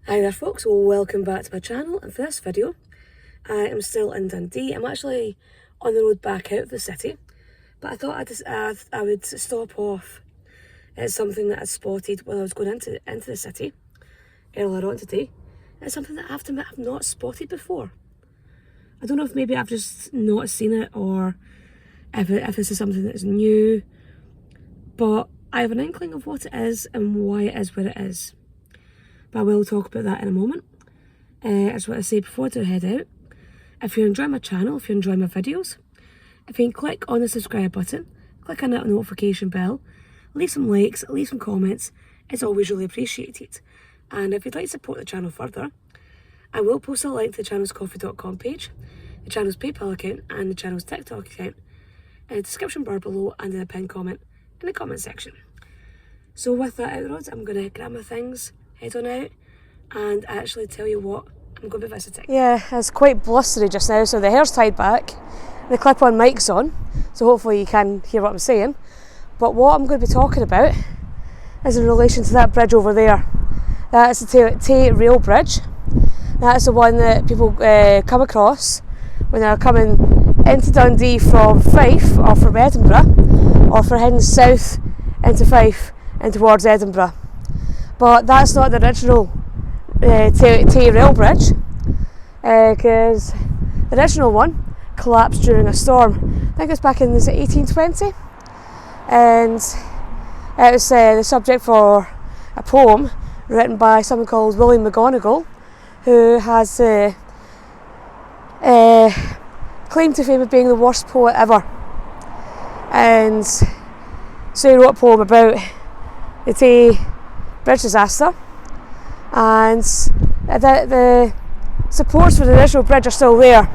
Hi there folks, welcome back to my channel, and for this video I am still in Dundee. I'm actually on the road back out of the city, but I thought I would stop off at something that I spotted when I was going into the city earlier on today. It's something that I have to admit I've not spotted before. I don't know if maybe I've just not seen it, or if this is something that's new, but I have an inkling of what it is and why it is where it is. But I will talk about that in a moment. As what I say before I do head out, if you're enjoying my channel, if you're enjoying my videos, if you can click on the subscribe button, click on that notification bell, leave some likes, leave some comments, it's always really appreciated. And if you'd like to support the channel further, I will post a link to the channel's coffee.com page, the channel's PayPal account and the channel's TikTok account in the description bar below and in a pinned comment in the comment section. So with that out the road, I'm going to grab my things, head on out, and actually tell you what I'm going to be visiting. Yeah, it's quite blustery just now, so the hair's tied back, the clip-on mic's on, so hopefully you can hear what I'm saying. But what I'm going to be talking about is in relation to that bridge over there. That's the Tay Rail Bridge. That's the one that people come across when they're coming into Dundee from Fife or from Edinburgh, or for heading south into Fife and towards Edinburgh. But that's not the original Tay Rail Bridge, because the original one collapsed during a storm. I think it's back in 1820, and it was the subject for a poem written by someone called William McGonagall, who has claimed to fame of being the worst poet ever. And so he wrote a poem about the Tay Bridge disaster, and the supports for the original bridge are still there.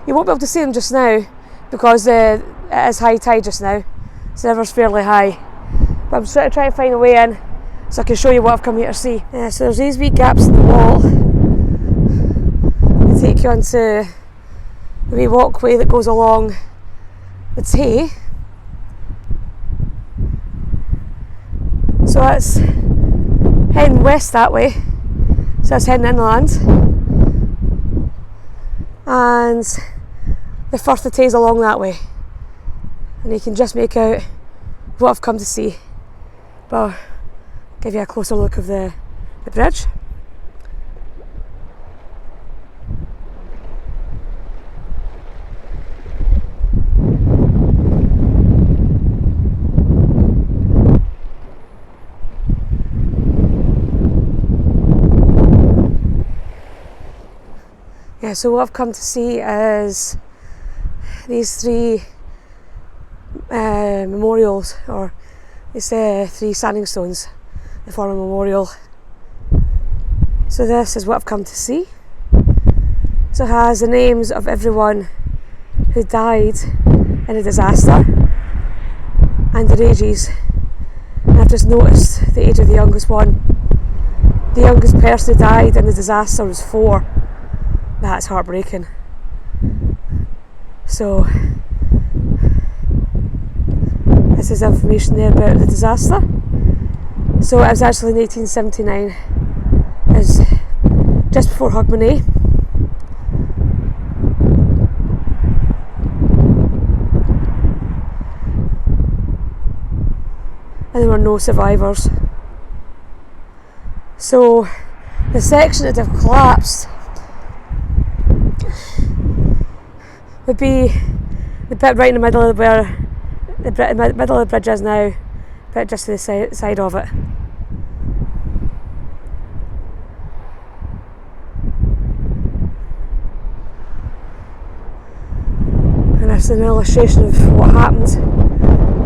You won't be able to see them just now because it is high tide just now, so the river's fairly high. But I'm sort of trying to find a way in so I can show you what I've come here to see. So there's these wee gaps in the wall that take you onto the wee walkway that goes along the Tay. So that's heading west that way, so that's heading inland, and the Firth of Tay's along that way, and you can just make out what I've come to see. But I'll give you a closer look of the bridge. Yeah, so what I've come to see is these three memorials, or these three standing stones that form a memorial. So this is what I've come to see. So it has the names of everyone who died in a disaster and their ages. And I've just noticed the age of the youngest one. The youngest person who died in the disaster was 4. That's heartbreaking. So this is information there about the disaster. So it was actually in 1879, it was just before Hogmanay. And there were no survivors. So the section that have collapsed would be the bit right in the middle of where the middle of the bridge is now, but just to the side of it. And that's an illustration of what happened.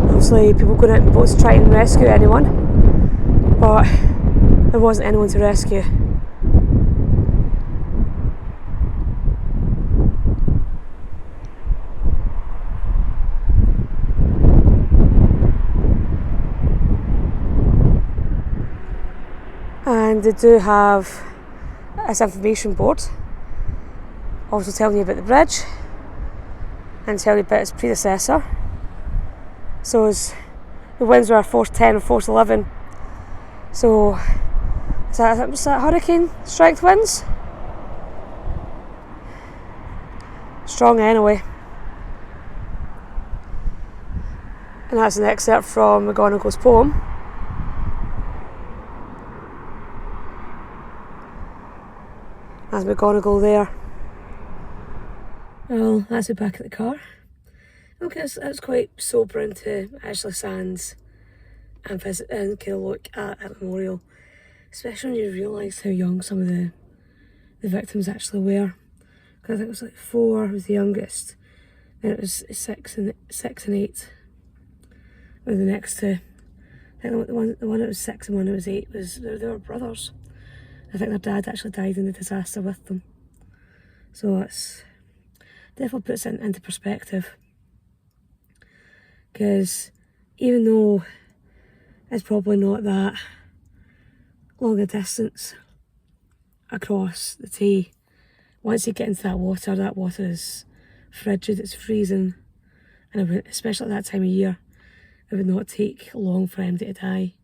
Obviously people going out in boats to try and rescue anyone, but there wasn't anyone to rescue. And they do have this information board also telling you about the bridge and telling you about its predecessor. So the winds were force 10 and force 11, so What's that, hurricane strike winds? Strong anyway. And that's an excerpt from McGonagall's poem. That's McGonagall there. Well, that's it back at the car. Okay, that's quite sobering to actually stand and visit and get a look at a memorial, especially when you realise how young some of the victims actually were. Because I think it was like 4 was the youngest, then it was 6 and 8 were the next two. I think the one that was 6 and one that was 8 they were brothers. I think their dad actually died in the disaster with them. So it's definitely puts it into perspective. Because even though it's probably not that long a distance across the Tay, once you get into that water is frigid, it's freezing, and especially at that time of year, it would not take long for anybody to die.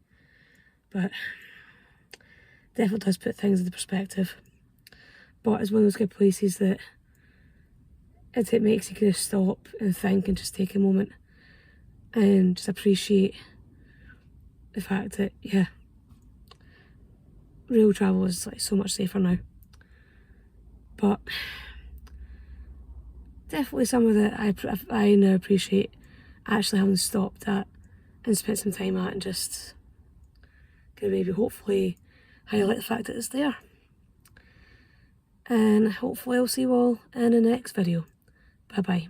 But definitely does put things into perspective. But it's one of those good places that it makes you kind of stop and think and just take a moment and just appreciate the fact that, yeah, rail travel is like so much safer now. But definitely somewhere that I now appreciate actually having stopped at and spent some time at and just kind of maybe hopefully highlight the fact that it's there. And hopefully I'll see you all in the next video. Bye bye.